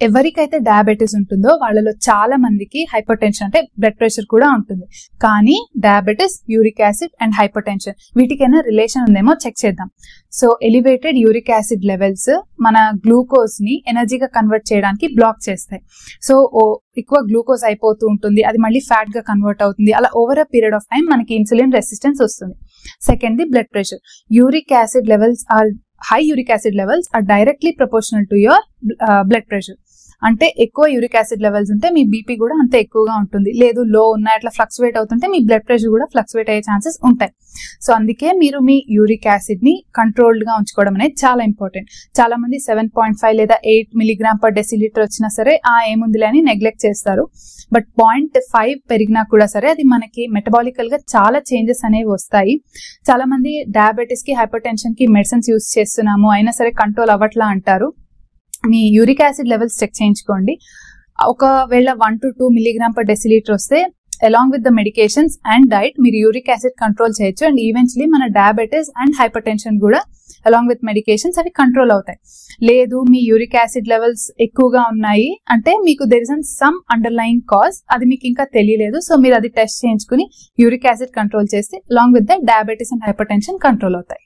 ఎవరికైతే డయాబెటీస్ ఉంటుందో వాళ్ళలో చాలా మందికి హైపర్ టెన్షన్ అంటే బ్లడ్ ప్రెషర్ కూడా ఉంటుంది. కానీ diabetes, uric acid and hypertension వీటికైనా రిలేషన్ ఉందేమో చెక్ చేద్దాం. So elevated uric acid levels మన గ్లూకోజ్ ని ఎనర్జీగా కన్వర్ట్ చేయడానికి బ్లాక్ చేస్తాయి. సో ఎక్కువ గ్లూకోజ్ అయిపోతూ ఉంటుంది, అది మళ్ళీ ఫ్యాట్ గా కన్వర్ట్ అవుతుంది. అలా over a period of time మనకి ఇన్సులిన్ రెసిస్టెన్స్ వస్తుంది. Second the blood pressure. Uric acid levels are high uric acid levels are directly proportional to your blood pressure. అంటే ఎక్కువ యూరిక్ యాసిడ్ లెవెల్స్ ఉంటే మీ BP కూడా అంతే ఎక్కువగా ఉంటుంది. లేదు లో ఉన్నాయి అట్లా ఫ్లక్చువేట్ అవుతుంటే మీ బ్లడ్ ప్రెషర్ కూడా ఫ్లక్చువేట్ అయ్యే ఛాన్సెస్ ఉంటాయి. సో అందుకే మీరు మీ యూరిక్ యాసిడ్ ని కంట్రోల్డ్ గా ఉంచుకోవడం అనేది చాలా ఇంపార్టెంట్. చాలా మంది 7.5 లేదా 8 mg/dL వచ్చినా సరే ఏముందిలే అని నెగ్లెక్ట్ చేస్తారు. బట్ 0.5 పెరిగినా కూడా సరే అది మనకి మెటబాలికల్ గా చాలా చేంజెస్ అనేవి వస్తాయి. చాలా మంది డయాబెటీస్ కి, హైపర్ టెన్షన్ కి మెడిసిన్స్ యూజ్ చేస్తున్నాము అయినా సరే కంట్రోల్ అవ్వట్లా అంటారు. మీ యూరిక్ యాసిడ్ లెవెల్స్ చెక్ చేయించుకోండి. ఒకవేళ 1 to 2 mg/dL వస్తే along with the medications and diet మీరు యూరిక్ యాసిడ్ కంట్రోల్ చేయొచ్చు. అండ్ ఈవెన్చువలీ మన డయాబెటీస్ అండ్ హైపర్ టెన్షన్ కూడా అలాంగ్ విత్ మెడికేషన్స్ అవి కంట్రోల్ అవుతాయి. లేదు మీ యూరిక్ యాసిడ్ లెవెల్స్ ఎక్కువగా ఉన్నాయి అంటే మీకు there is some underlying cause, అది మీకు ఇంకా తెలియలేదు. సో మీరు అది టెస్ట్ చేయించుకుని యూరిక్ యాసిడ్ కంట్రోల్ చేస్తే along with the diabetes and hyper tension control అవుతాయి.